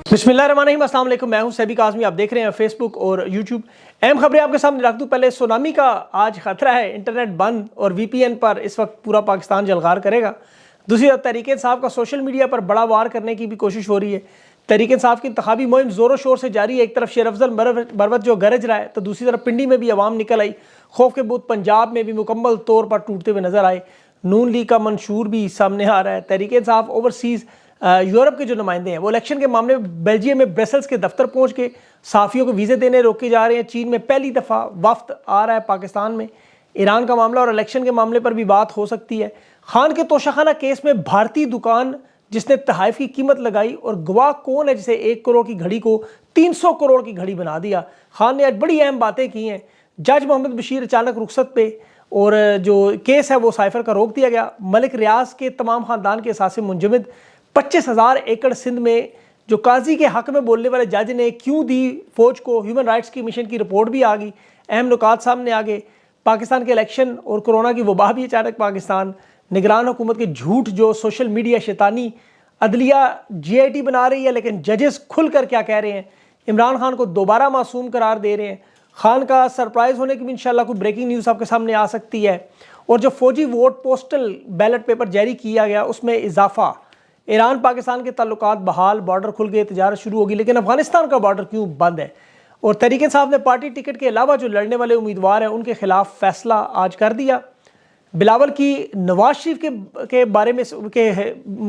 बिस्मिल्लाहिर्रहमानिर्रहीम, अस्सलाम वालेकुम। मैं हूं सैबिक आज़मी, आप देख रहे हैं फेसबुक और यूट्यूब। अहम खबरें आपके सामने रख दूं। पहले सुनामी का आज खतरा है, इंटरनेट बंद और वीपीएन पर इस वक्त पूरा पाकिस्तान जलगार करेगा। दूसरी तरफ तहरीक इंसाफ का सोशल मीडिया पर बड़ा वार करने की भी कोशिश हो रही है। तहरीक इंसाफ की इंतखाबी मुहिम जोरों शोर से जारी है। एक तरफ शेर अफजल बरवत जो गरज रहा है, तो दूसरी तरफ पिंडी में भी अवाम निकल आई। खौफ के बूत पंजाब में भी मुकम्मल तौर पर टूटते हुए नजर आए। नून लीग का मंशूर भी सामने आ रहा है। तहरीक इंसाफ ओवरसीज़ यूरोप के जो नुमाइंदे हैं वो इलेक्शन के मामले में बेल्जियम में ब्रसेल्स के दफ्तर पहुंच के साफियों को वीज़े देने रोके जा रहे हैं। चीन में पहली दफ़ा वफ्द आ रहा है पाकिस्तान में। ईरान का मामला और इलेक्शन के मामले पर भी बात हो सकती है। खान के तोशाखाना केस में भारतीय दुकान जिसने तहाइफ की कीमत लगाई और गवाह कौन है जिसे 1 करोड़ की घड़ी को 300 करोड़ की घड़ी बना दिया। खान ने आज बड़ी अहम बातें की हैं। जज मोहम्मद बशीर अचानक रुखसत पे और जो केस है वो साइफर का रोक दिया गया। मलिक रियाज के तमाम ख़ानदान के एहसास मुंजमद 25,000 एकड़ सिंध में जो काजी के हक में बोलने वाले जज ने क्यों दी फौज को, ह्यूमन राइट्स की मिशन की रिपोर्ट भी आ गई। अहम नुकात सामने आ गए। पाकिस्तान के इलेक्शन और कोरोना की वबा भी अचानक पाकिस्तान, निगरान हुकूमत के झूठ जो सोशल मीडिया शैतानी, अदलिया GIT बना रही है लेकिन जजेस खुलकर क्या कह रहे हैं। इमरान खान को दोबारा मासूम करार दे रहे हैं। खान का सरप्राइज होने की भी इंशाल्लाह कोई ब्रेकिंग न्यूज़ आपके सामने आ सकती है। और जो फौजी वोट पोस्टल बैलेट पेपर जारी किया गया उसमें इजाफा। ईरान पाकिस्तान के ताल्लुकात बहाल, बॉर्डर खुल गए, तजारत शुरू होगी, लेकिन अफगानिस्तान का बॉर्डर क्यों बंद है। और तहरीक इंसाफ ने पार्टी टिकट के अलावा जो लड़ने वाले उम्मीदवार हैं उनके खिलाफ फैसला आज कर दिया। बिलावल की नवाज शरीफ के बारे में के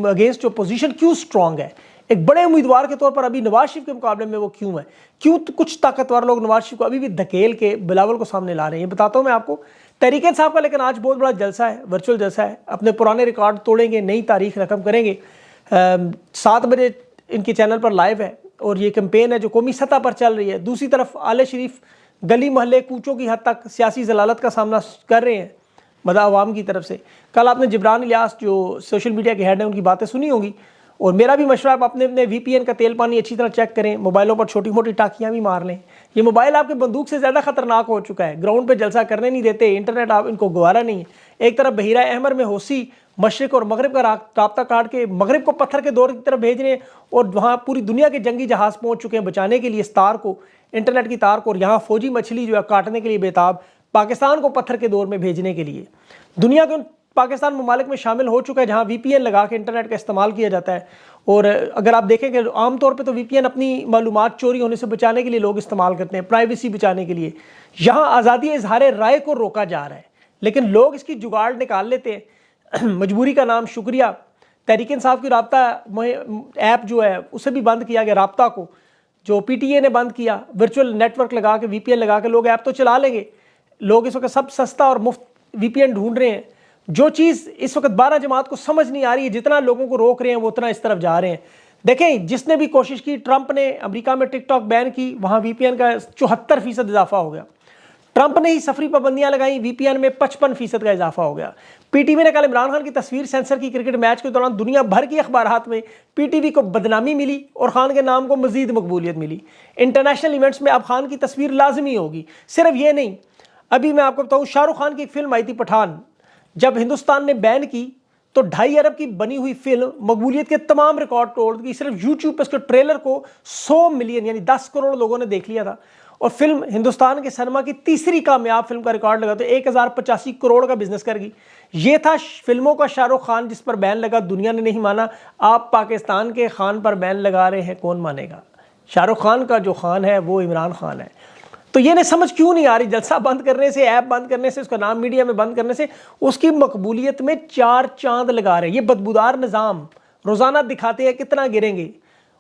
अगेंस्ट जो पोजीशन क्यों स्ट्रांग है, एक बड़े उम्मीदवार के तौर पर अभी नवाज शरीफ के मुकाबले में वो क्यों है, क्यों कुछ ताकतवर लोग नवाज शरीफ को अभी भी धकेल के बिलावल को सामने ला रहे हैं, बताता हूँ मैं आपको। तहरीक इंसाफ का लेकिन आज बहुत बड़ा जलसा है, वर्चुअल जलसा है। अपने पुराने रिकॉर्ड तोड़ेंगे, नई तारीख रकम करेंगे। 7 बजे इनके चैनल पर लाइव है और ये कैंपेन है जो कौमी सतह पर चल रही है। दूसरी तरफ आले शरीफ गली मोहल्ले कूचों की हद तक सियासी जलालत का सामना कर रहे हैं अवाम की तरफ से। कल आपने जिब्रान इलियास जो सोशल मीडिया के हेड हैं उनकी बातें सुनी होंगी। और मेरा भी मशवरा, आप अपने VPN का तेल पानी अच्छी तरह चेक करें, मोबाइलों पर छोटी मोटी टाकियाँ भी मार लें। ये मोबाइल आपके बंदूक से ज़्यादा खतरनाक हो चुका है। ग्राउंड पे जलसा करने नहीं देते, इंटरनेट आप इनको गवारा नहीं है। एक तरफ बहीरा अहमर में होसी मशरिक और मगरब का राब्ता काट के मगरब को पत्थर के दौर की तरफ भेज रहे हैं और वहाँ पूरी दुनिया के जंगी जहाज़ पहुँच चुके हैं बचाने के लिए इस तार को, इंटरनेट की तार को। और यहाँ फौजी मछली जो है काटने के लिए बेताब, पाकिस्तान को पत्थर के दौर में भेजने के लिए। दुनिया के पाकिस्तान ममालिक में शामिल हो चुका है जहाँ VPN लगा के इंटरनेट का इस्तेमाल किया जाता है। और अगर आप देखें कि आमतौर पे तो VPN अपनी मालूमात चोरी होने से बचाने के लिए लोग इस्तेमाल करते हैं, प्राइवेसी बचाने के लिए। यहाँ आज़ादी इजहार राय को रोका जा रहा है लेकिन लोग इसकी जुगाड़ निकाल लेते हैं। मजबूरी का नाम शुक्रिया। तहरीक इंसाफ की राब्ता ऐप जो है उसे भी बंद किया गया। राब्ता को जो PTA ने बंद किया, वर्चुअल नेटवर्क लगा के VPN लगा के लोग ऐप तो चला लेंगे। लोग इस वक्त सब सस्ता और मुफ्त VPN ढूंढ रहे हैं। जो चीज़ इस वक्त 12 जमात को समझ नहीं आ रही है, जितना लोगों को रोक रहे हैं वो उतना इस तरफ जा रहे हैं। देखें, जिसने भी कोशिश की, ट्रंप ने अमेरिका में टिकटॉक बैन की, वहाँ VPN का 74% इजाफा हो गया। ट्रंप ने ही सफरी पाबंदियां लगाई, VPN में 55% का इजाफा हो गया। PTV ने कल इमरान खान की तस्वीर सेंसर की। क्रिकेट मैच के दौरान दुनिया भर की अखबारात में PTV को बदनामी मिली और खान के नाम को मजीद मकबूलियत मिली। इंटरनेशनल इवेंट्स में अब खान की तस्वीर लाजमी होगी। सिर्फ ये नहीं, अभी मैं आपको बताऊँ, शाहरुख खान की एक फिल्म आई थी पठान, जब हिंदुस्तान ने बैन की तो 2.5 अरब की बनी हुई फिल्म मकबूलियत के तमाम रिकॉर्ड तोड़ दी। सिर्फ YouTube पर उसके ट्रेलर को 100 मिलियन यानी 10 करोड़ लोगों ने देख लिया था। और फिल्म हिंदुस्तान के सिनेमा की तीसरी कामयाब फिल्म का रिकॉर्ड लगा तो 1085 करोड़ का बिजनेस कर गई। ये था फिल्मों का शाहरुख खान जिस पर बैन लगा, दुनिया ने नहीं माना। आप पाकिस्तान के खान पर बैन लगा रहे हैं, कौन मानेगा। शाहरुख खान का जो खान है वो इमरान खान है। तो ये नहीं समझ क्यों नहीं आ रही, जलसा बंद करने से, ऐप बंद करने से, उसका नाम मीडिया में बंद करने से उसकी मकबूलियत में 4 चांद लगा रहे हैं। ये बदबूदार निज़ाम रोज़ाना दिखाते हैं कितना गिरेंगे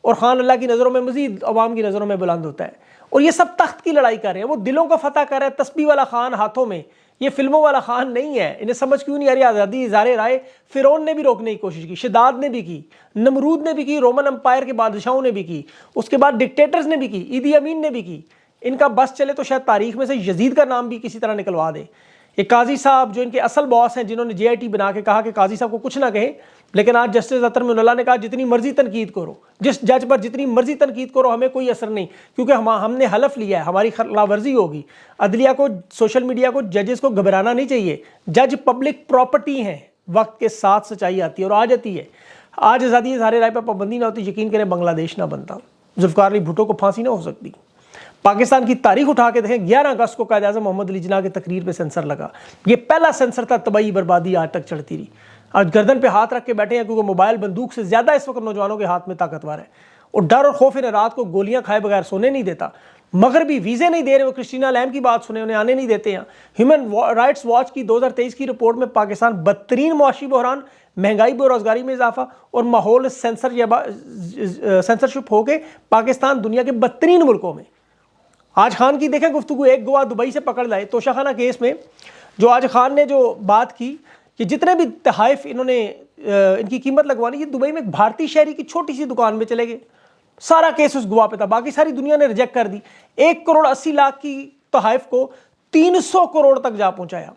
और खान अल्लाह की नज़रों में मजीद अवाम की नज़रों में बुलंद होता है। और ये सब तख्त की लड़ाई कर रहे हैं, वो दिलों का फतह कर रहे हैं। तस्बीह वाला खान हाथों में, ये फिल्मों वाला खान नहीं है। इन्हें समझ क्यों नहीं आ रही आज़ादी इज़हार राय। फिरौन ने भी रोकने की कोशिश की, शिदाद ने भी की, नमरूद ने भी की, रोमन एम्पायर के बादशाहों ने भी की, उसके बाद डिक्टेटर्स ने भी की, ईदी अमीन ने भी की। इनका बस चले तो शायद तारीख में से यजीद का नाम भी किसी तरह निकलवा दे। ये काजी साहब जो इनके असल बॉस हैं, जिन्होंने JIT बना के कहा कि काजी साहब को कुछ ना कहें, लेकिन आज जस्टिस अतर मिनल्लाह ने कहा जितनी मर्जी तनकीद करो, जिस जज पर जितनी मर्जी तनकीद करो, हमें कोई असर नहीं, क्योंकि हमने हलफ लिया है, हमारी खिलाफवर्जी होगी। अदलिया को, सोशल मीडिया को, जजेस को घबराना नहीं चाहिए। जज पब्लिक प्रॉपर्टी हैं। वक्त के साथ सच्चाई आती है और आ जाती है। आज आज़ादी इज़हार राय पर पाबंदी ना होती, यकीन करें बांग्लादेश ना बनता। जुल्फ़िकार अली भुट्टो को फांसी ना हो सकती। पाकिस्तान की तारीख उठा के देखें, 11 अगस्त को कायद-ए-आज़म मोहम्मद अली जिन्ना की तकरीर पे सेंसर लगा। ये पहला सेंसर था, तबाही बर्बादी आज तक चढ़ती रही। आज गर्दन पे हाथ रख के बैठे हैं क्योंकि मोबाइल बंदूक से ज़्यादा इस वक्त नौजवानों के हाथ में ताकतवर है, और डर और खौफ इन्हें रात को गोलियां खाए बगैर सोने नहीं देता। मगरबी वीज़े नहीं दे रहे, वो क्रिस्टीना लैम की बात सुने, उन्हें आने नहीं देते हैं। ह्यूमन राइट्स वॉच की 2023 की रिपोर्ट में पाकिस्तान बदतरीन मुआशी बहरान, महंगाई बेरोजगारी में इजाफा और माहौल सेंसरशिप होके पाकिस्तान दुनिया के बदतरीन मुल्कों में। आज खान की देखें गुफ्तगू, एक गवाह दुबई से पकड़ लाए तोशाखाना केस में, जो आज खान ने जो बात की कि जितने भी तहाइफ इन्होंने इनकी कीमत लगवानी, ये दुबई में एक भारतीय शहरी की छोटी सी दुकान में चले गए। सारा केस उस गवाह पे था, बाकी सारी दुनिया ने रिजेक्ट कर दी। 1 करोड़ 80 लाख की तहाइफ को 300 करोड़ तक जा पहुंचाया।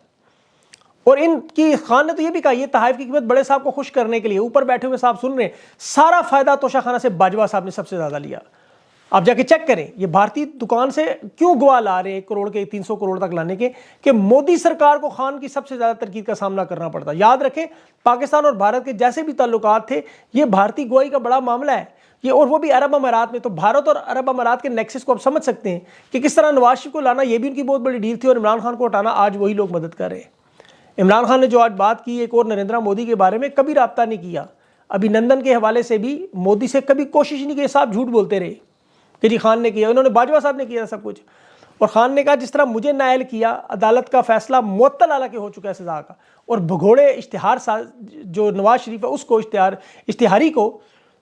और इनकी खान ने तो ये भी कहा, ये तहाइफ की कीमत बड़े साहब को खुश करने के लिए, ऊपर बैठे हुए साहब सुन रहे हैं, सारा फायदा तोशाखाना से बाजवा साहब ने सबसे ज्यादा लिया। आप जाके चेक करें, ये भारतीय दुकान से क्यों गवाह ला रहे हैं 1 करोड़ के 300 करोड़ तक लाने के, कि मोदी सरकार को खान की सबसे ज्यादा तरकीब का सामना करना पड़ता। याद रखें, पाकिस्तान और भारत के जैसे भी ताल्लुकात थे, ये भारतीय गवाही का बड़ा मामला है ये, और वो भी अरब अमारात में। तो भारत और अरब अमारात के नेक्सस को आप समझ सकते हैं कि किस तरह नवाज शरीफ को लाना ये भी उनकी बहुत बड़ी डील थी, और इमरान खान को हटाना आज वही लोग मदद कर रहे हैं। इमरान खान ने जो आज बात की एक और नरेंद्र मोदी के बारे में, कभी रब्ता नहीं किया। अभिनंदन के हवाले से भी मोदी से कभी कोशिश नहीं की, साहब झूठ बोलते रहे कि जी खान ने किया, उन्होंने बाजवा साहब ने किया सब कुछ। और खान ने कहा जिस तरह मुझे नायल किया, अदालत का फैसला मुअत्तल हालांकि हो चुका है सजा का, और भगोड़े इश्तिहार जो नवाज शरीफ है उसको इश्तिहारी को,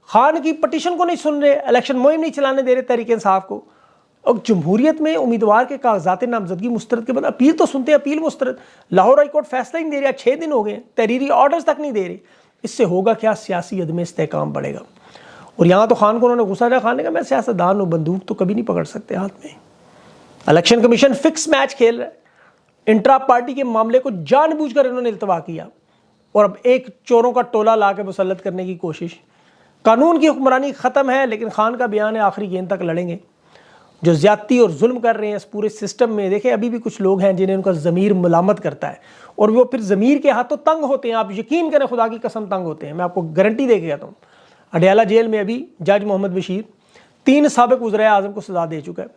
खान की पटिशन को नहीं सुन रहे, इलेक्शन मुहिम नहीं चलाने दे रहे तहरीक इंसाफ को। और जमहूरियत में उम्मीदवार के कागजात नामजदगी मुस्तरद के बाद अपील तो सुनते हैं, अपील मुस्तरद, लाहौर हाई कोर्ट फैसला ही नहीं दे रहा, 6 दिन हो गए, तहरीरी ऑर्डर्स तक नहीं दे रहे। इससे होगा क्या, सियासी अदम इस्तेहकाम बढ़ेगा। और यहाँ तो खान को उन्होंने गुस्सा दिया, खान ने कहा मैं सियासतदान हूँ, बंदूक तो कभी नहीं पकड़ सकते हाथ में। इलेक्शन कमीशन फिक्स मैच खेल रहा है, इंट्रा पार्टी के मामले को जानबूझकर इन्होंने इल्तवा किया, और अब एक चोरों का टोला ला के मुसल्लत करने की कोशिश। कानून की हुक्मरानी ख़त्म है, लेकिन खान का बयान है आखिरी गेंद तक लड़ेंगे। जो ज्यादती और जुल्म कर रहे हैं इस पूरे सिस्टम में, देखें अभी भी कुछ लोग हैं जिन्हें उनका ज़मीर मुलामत करता है, और वो फिर ज़मीर के हाथों तंग होते हैं। आप यकीन करें, खुदा की कसम तंग होते हैं, मैं आपको गारंटी दे के कहता हूँ। अडयाला जेल में अभी जज मोहम्मद बशीर 3 साबिक वज़ीर आज़म को सज़ा दे चुका है।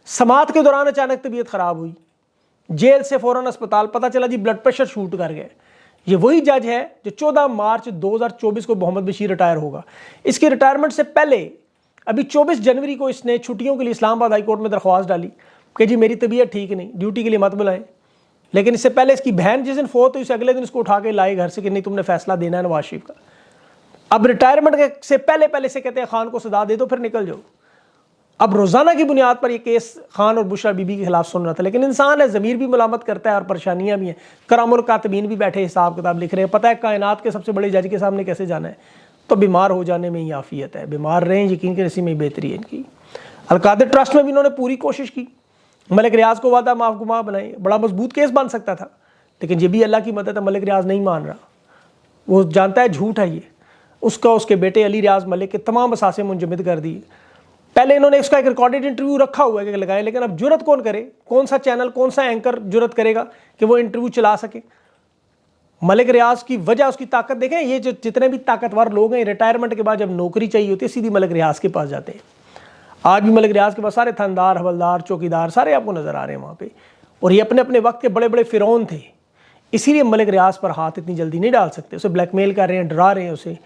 समात के दौरान अचानक तबीयत ख़राब हुई, जेल से फ़ौरन अस्पताल, पता चला जी ब्लड प्रेशर शूट कर गए। ये वही जज है जो 14 मार्च 2024 को मोहम्मद बशीर रिटायर होगा। इसके रिटायरमेंट से पहले अभी 24 जनवरी को इसने छुट्टियों के लिए इस्लामाबाद हाई कोर्ट में दरख्वास्त डाली कि जी मेरी तबीयत ठीक नहीं, ड्यूटी के लिए मत बुलाएं। लेकिन इससे पहले इसकी बहन जिस दिन फोत हुई, अगले दिन इसको उठा के लाए घर से कि नहीं तुमने फैसला देना है नवाज शरीफ का। अब रिटायरमेंट से पहले से कहते हैं खान को सजा दे दो, फिर निकल जाओ। अब रोज़ाना की बुनियाद पर यह केस खान और बुशरा बीबी के खिलाफ सुन रहा था, लेकिन इंसान है, ज़मीर भी मुलामत करता है और परेशानियां भी हैं। करामुल कातबीन भी बैठे हिसाब किताब लिख रहे हैं, पता है कायनात के सबसे बड़े जज के सामने कैसे जाना है। तो बीमार हो जाने में ही आफियत है, बीमार रहें, यकीन करें इसी में बेहतरी है इनकी। अलकादिर ट्रस्ट में भी इन्होंने पूरी कोशिश की, मलिक रियाज को वादा माफ गुमा बनाए, बड़ा मजबूत केस बन सकता था, लेकिन ये भी अल्लाह की मदद है, मलिक रियाज नहीं मान रहा, वो जानता है झूठ है ये। उसका उसके बेटे अली रियाज मलिक के तमाम असासे मुंजमद कर दिए। पहले इन्होंने उसका एक रिकॉर्डेड इंटरव्यू रखा हुआ है कि लगाए, लेकिन अब जुरत कौन करे, कौन सा चैनल, कौन सा एंकर जुरत करेगा कि वो इंटरव्यू चला सके। मलिक रियाज की वजह, उसकी ताकत देखें, ये जो जितने भी ताकतवर लोग हैं, रिटायरमेंट के बाद जब नौकरी चाहिए होती है सीधी मलिक रियाज के पास जाते हैं। आज भी मलिक रियाज के पास सारे थानेदार, हवलदार, चौकीदार सारे आपको नजर आ रहे हैं वहाँ पे, और ये अपने अपने वक्त के बड़े बड़े फिरौन थे। इसीलिए मलिक रियाज पर हाथ इतनी जल्दी नहीं डाल सकते, उसे ब्लैकमेल कर रहे हैं, डरा रहे हैं, उसे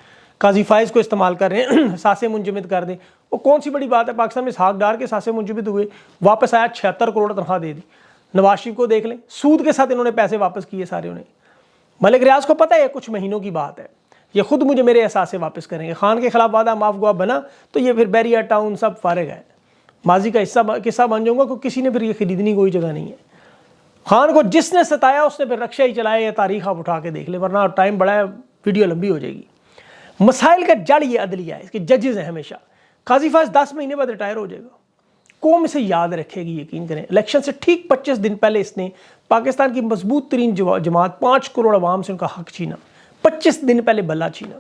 काजी फाइज को इस्तेमाल कर रहे हैं, सासे मुंजमद कर दें। वो कौन सी बड़ी बात है, पाकिस्तान में इसहाक डार के सासे मुंजमद हुए, वापस आया, 76 करोड़ तनख्वाह दे दी। नवाज शरीफ को देख लें, सूद के साथ इन्होंने पैसे वापस किए सारे उन्हें। मलिक रियाज को पता है कुछ महीनों की बात है, ये खुद मुझे मेरे एहसास से वापस करेंगे। खान के खिलाफ वादा माफ गुआ बना तो ये फिर बैरिया टाउन सब फारिग है, माजी का किस्सा बन जाऊंगा, क्योंकि किसी ने फिर ये खरीदनी कोई जगह नहीं है। खान को जिसने सताया उसने फिर रक्षा ही चलाया, या तारीख आप उठा के देख ले, वरना टाइम बड़ा है, वीडियो लंबी हो जाएगी। मसाइल का जड़ ये अदलिया है, इसके जजेस हैं हमेशा। काजी फाज 10 महीने बाद रिटायर हो जाएगा, कौम इसे याद रखेगी, यकीन करें। इलेक्शन से ठीक 25 दिन पहले इसने पाकिस्तान की मजबूत तरीन जमात 5 करोड़ अवाम से उनका हक छीना, 25 दिन पहले बल्ला छीना।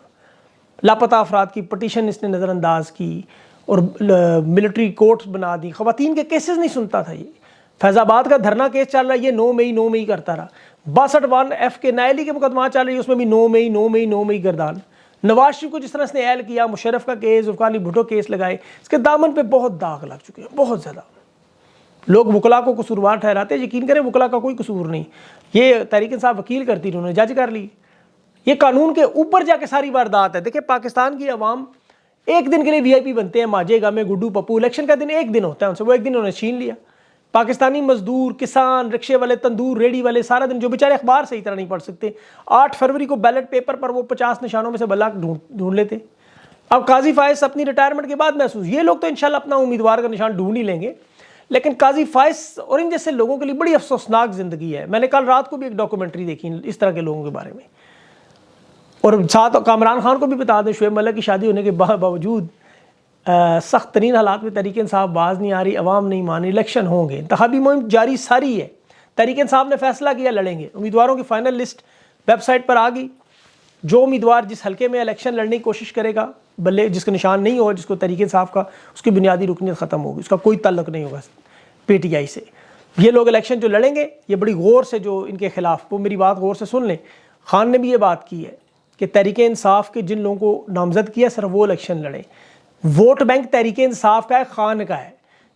लापता अफराद की पटिशन इसने नज़रअंदाज की, और मिलिट्री कोर्ट्स बना दी, ख़वातीन के केसेस नहीं सुनता था ये। फैज़ाबाद का धरना केस चल रहा है, ये 9 मई करता रहा। 62 1F के नायली के मुकदमा चल रही है, उसमें भी 9 मई गर्दान। नवाज शरीफ को जिस तरह इसने ऐल किया, मुशर्रफ का केस, जुल्फ़िकार अली भुट्टो केस लगाए, इसके दामन पे बहुत दाग लग चुके हैं, बहुत ज़्यादा। लोग वकला को कसूरवार ठहराते हैं, यकीन करें वकला का कोई कसूर नहीं। ये तहरीक इंसाफ वकील करती थी, उन्होंने जज कर ली। ये कानून के ऊपर जाके सारी वारदात है। देखिए पाकिस्तान की अवाम एक दिन के लिए वीआईपी बनते हैं, माजेगा में गुड्डू पप्पू, इलेक्शन का दिन एक दिन होता है उनसे, वो एक दिन उन्होंने छीन लिया। पाकिस्तानी मजदूर, किसान, रिक्शे वाले, तंदूर रेडी वाले, सारा दिन जो बेचारे अखबार सही तरह नहीं पढ़ सकते, 8 फरवरी को बैलेट पेपर पर वो 50 निशानों में से बल्ला ढूंढ लेते। अब काजी फायज अपनी रिटायरमेंट के बाद महसूस, ये लोग तो इंशाल्लाह अपना उम्मीदवार का निशान ढूंढ ही लेंगे, लेकिन काजी फायज और इन जैसे लोगों के लिए बड़ी अफसोसनाक जिंदगी है। मैंने कल रात को भी एक डॉक्यूमेंट्री देखी इस तरह के लोगों के बारे में। और साथ कामरान खान को भी बता दें, शुएब मलिक की शादी होने के बावजूद सख्त तरीन हालात में तहरीक इंसाफ बाज नहीं आ रही, अवाम नहीं मान रही, इलेक्शन होंगे, इंतखाबी मुहिम जारी सारी है। तहरीक इंसाफ ने फैसला किया लड़ेंगे, उम्मीदवारों की फाइनल लिस्ट वेबसाइट पर आ गई। जो उम्मीदवार जिस हल्के में इलेक्शन लड़ने की कोशिश करेगा, भले जिसका निशान नहीं हो, जिसको तहरीक इंसाफ का, उसकी बुनियादी रुकनीत ख़त्म होगी, उसका कोई ताल्लुक नहीं होगा PTI से। ये लोग इलेक्शन जो लड़ेंगे, ये बड़ी गौर से जो इनके खिलाफ, वो मेरी बात गौर से सुन लें। खान ने भी ये बात की है कि तहरीक इंसाफ के जिन लोगों को नामजद किया सिर्फ वो इलेक्शन लड़े। वोट बैंक तहरीक इंसाफ का है, खान का है।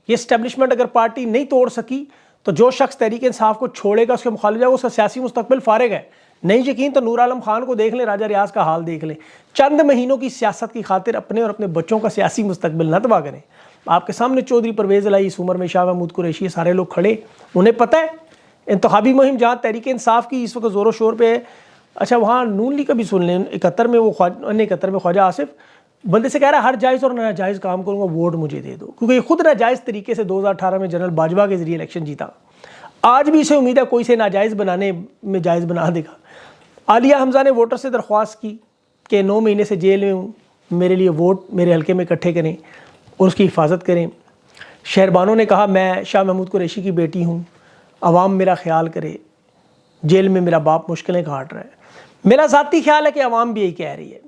ये इस्टेब्लिशमेंट अगर पार्टी नहीं तोड़ सकी तो जो शख्स तहरीक इंसाफ को छोड़ेगा, उसके मुखालिफ जाएगा, उसका सियासी मुस्तकबिल फारिग है। नहीं यकीन तो नूर आलम खान को देख लें, राजा रियाज का हाल देख लें। चंद महीनों की सियासत की खातिर अपने और अपने बच्चों का सियासी मुस्तकबिल न तबाह करें। आपके सामने चौधरी परवेज़ इलाही, इस उम्र में शाह महमूद कुरैशी, सारे लोग खड़े, उन्हें पता है इंतखाबी मुहिम जहाँ तहरीक इंसाफ की इस वक्त ज़ोरों शोर पे है। अच्छा, वहाँ नून लीग का भी सुन लें, 71 में वो 71 में ख्वाजा आसिफ बंदे से कह रहा है हर जायज़ और नाजायज़ काम करूँगा, वोट मुझे दे दो, क्योंकि ये खुद नाजायज़ तरीके से 2018 में जनरल बाजवा के जरिए इलेक्शन जीता। आज भी इसे उम्मीद है कोई से नाजायज़ बनाने में जायज़ बना देगा। आलिया हमजा ने वोटर से दरख्वास्त की कि 9 महीने से जेल में हूँ, मेरे लिए वोट मेरे हल्के में इकट्ठे करें और उसकी हिफाजत करें। शहरबानों ने कहा मैं शाह महमूद कुरैशी की बेटी हूँ, अवाम मेरा ख्याल करे, जेल में मेरा बाप मुश्किलें काट रहा है। मेरा ज़ाती ख्याल है कि अवाम भी यही कह रही है।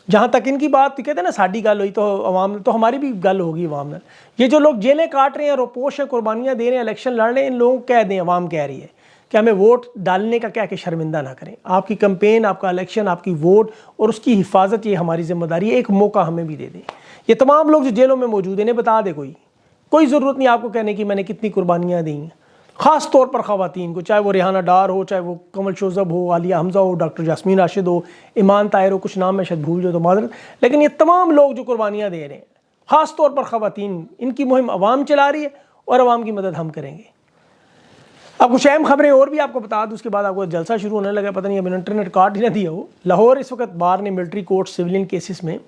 जहाँ तक इनकी बात कहते हैं ना, साड़ी गल हुई तो अवाम, तो हमारी भी गल होगी अवाम में। ये जो लोग जेलें काट रहे हैं, रोपोश है, कुर्बानियाँ दे रहे हैं, इलेक्शन लड़ रहे हैं, इन लोगों को कह दें, अवाम कह रही है कि हमें वोट डालने का क्या कि शर्मिंदा ना करें। आपकी कैंपेन, आपका इलेक्शन, आपकी वोट और उसकी हिफाजत, ये हमारी जिम्मेदारी है। एक मौका हमें भी दे दें। ये तमाम लोग जो जेलों में मौजूद हैं, इन्हें बता दे, कोई ज़रूरत नहीं आपको कहने की मैंने कितनी कुर्बानियाँ दी हैं। ख़ास तौर पर ख़वातीन को, चाहे वो रेहाना डार हो, चाहे वो कमल शोज़ब हो, आलिया हमजा हो, डॉक्टर यास्मीन राशिद हो, ईमान ताहिर हो, कुछ नाम मैं शायद भूल जाए तो माजरत, लेकिन ये तमाम लोग जो कुर्बानियाँ दे रहे हैं, ख़ास तौर पर ख़वातीन, इनकी मुहिम अवाम चला रही है और अवाम की मदद हम करेंगे। अब कुछ अहम खबरें और भी आपको बता दूँ, उसके बाद आपको जलसा शुरू होने लगा, पता नहीं अब इंटरनेट कार्ड ही ना दिया हो। लाहौर इस वक्त बार ने मिलिट्री कोर्ट सिविलियन केसेस में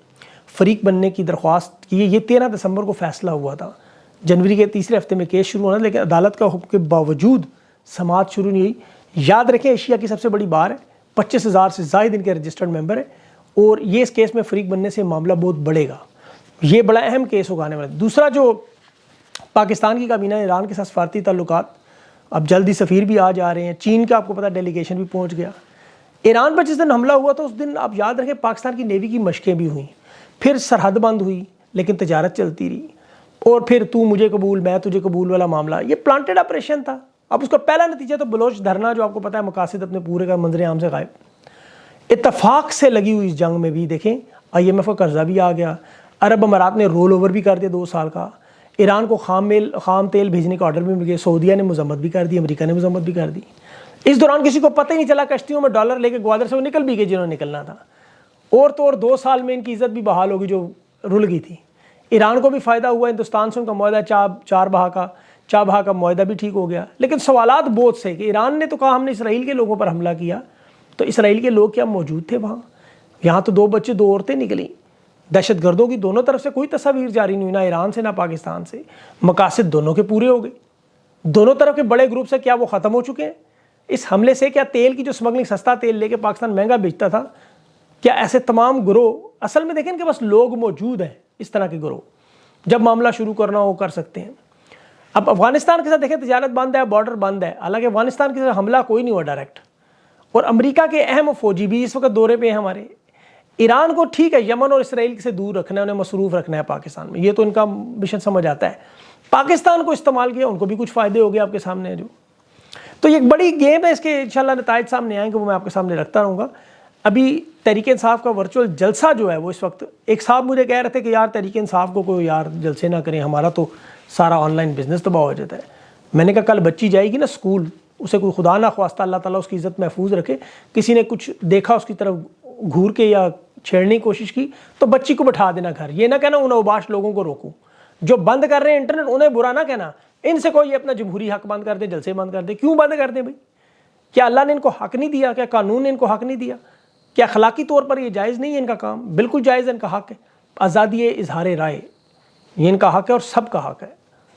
फ़रीक बनने की दरख्वास्त की है। ये 13 दिसंबर को फैसला हुआ था। जनवरी के तीसरे हफ्ते में केस शुरू होना, लेकिन अदालत का हुक्म के बावजूद समाअत शुरू नहीं हुई। याद रखें, एशिया की सबसे बड़ी बार है, 25,000 से ज़ायद इनके रजिस्टर्ड मेंबर है और ये इस केस में फ़रीक बनने से मामला बहुत बढ़ेगा। ये बड़ा अहम केस होगा आने वाला। दूसरा, जो पाकिस्तान की काबीना ईरान के साथ सफारती ताल्लुकात, अब जल्दी सफ़ीर भी आ जा रहे हैं। चीन का आपको पता डेलीगेशन भी पहुँच गया। ईरान पर जिस दिन हमला हुआ तो उस दिन आप याद रखें पाकिस्तान की नेवी की मशकें भी हुई, फिर सरहद बंद हुई, लेकिन तजारत चलती रही, और फिर तू मुझे कबूल मैं तुझे कबूल वाला मामला, ये प्लांटेड ऑपरेशन था। अब उसका पहला नतीजा तो बलोच धरना, जो आपको पता है मकासद अपने पूरे का मंजर आम से गायब। इत्तफाक से लगी हुई इस जंग में भी देखें IMF का कर्जा भी आ गया, अरब अमारात ने रोल ओवर भी कर दिया 2 साल का, ईरान को खाम तेल भेजने का ऑर्डर भी मिल गया, सऊदीया ने मजम्मत भी कर दी, अमेरिका ने मजम्मत भी कर दी। इस दौरान किसी को पता ही नहीं चला, कश्तियों में डॉलर लेके ग्वादर से वो निकल भी गए जिन्होंने निकलना था। और तो और 2 साल में इनकी इज्जत भी बहाल होगी जो रुल गई थी। ईरान को भी फ़ायदा हुआ, हिंदुस्तान से उनका मुआहदा चार बहा का मुआहदा भी ठीक हो गया। लेकिन सवालात बहुत से कि ईरान ने तो कहा हमने इसराइल के लोगों पर हमला किया, तो इसराइल के लोग क्या मौजूद थे वहाँ? यहाँ तो 2 बच्चे 2 औरतें निकली। दहशत गर्दों की दोनों तरफ से कोई तस्वीर जारी नहीं हुई, ना ईरान से ना पाकिस्तान से। मकासद दोनों के पूरे हो गए। दोनों तरफ के बड़े ग्रुप से क्या वो ख़त्म हो चुके हैं इस हमले से? क्या तेल की जो स्मगलिंग, सस्ता तेल लेके पाकिस्तान महंगा बेचता था, क्या ऐसे तमाम गिरोह असल में देखें कि बस लोग मौजूद हैं इस तरह के गिरोह, जब मामला शुरू करना हो कर सकते हैं। अब अफगानिस्तान के साथ देखें तिजारत बंद है, बॉर्डर बंद है, हालांकि अफगानिस्तान के साथ हमला कोई नहीं हुआ डायरेक्ट, और अमेरिका के अहम फौजी भी इस वक्त दौरे पे हैं हमारे। ईरान को ठीक है यमन और इसराइल से दूर रखना है, उन्हें मसरूफ़ रखना है पाकिस्तान में, ये तो इनका मिशन समझ आता है। पाकिस्तान को इस्तेमाल किया, उनको भी कुछ फ़ायदे हो गए आपके सामने जो। तो ये एक बड़ी गेम है, इसके इंशाल्लाह नताइज सामने आएंगे, वो मैं आपके सामने रखता रहूँगा। अभी तहरीक इंसाफ का वर्चुअल जलसा जो है वो इस वक्त, एक साहब मुझे कह रहे थे कि यार तहरीक इंसाफ को कोई यार जलसे ना करें, हमारा तो सारा ऑनलाइन बिजनेस तबाह हो जाता है। मैंने कहा कल बच्ची जाएगी ना स्कूल, उसे कोई खुदा ना ख्वास्ता अल्लाह ताला उसकी इज़्ज़त महफूज रखे, किसी ने कुछ देखा उसकी तरफ घूर के या छेड़ने की कोशिश की तो बच्ची को बैठा देना घर। ये ना कहना उन अवबाश लोगों को रोकूं जो बंद कर रहे हैं इंटरनेट, उन्हें बुरा ना कहना, इनसे कोई अपना जमहूरी हक बंद कर दे, जलसे बंद कर दे। क्यों बंद कर दें भाई? क्या अल्लाह ने इनको हक नहीं दिया? क्या कानून ने इनको हक नहीं दिया? क्या अखलाकी तौर पर ये जायज़ नहीं है इनका काम? बिल्कुल जायज़ है, इनका हक है। आज़ादी इजहार राय ये इनका हक है और सबका हक है,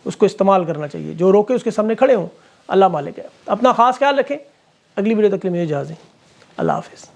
उसको इस्तेमाल करना चाहिए। जो रोके उसके सामने खड़े हों, अल्लाह मालिक है। अपना ख़ास ख्याल रखें। अगली वीडियो तक के लिए मुझे इजाज़त दें। अल्लाह हाफ़िज़।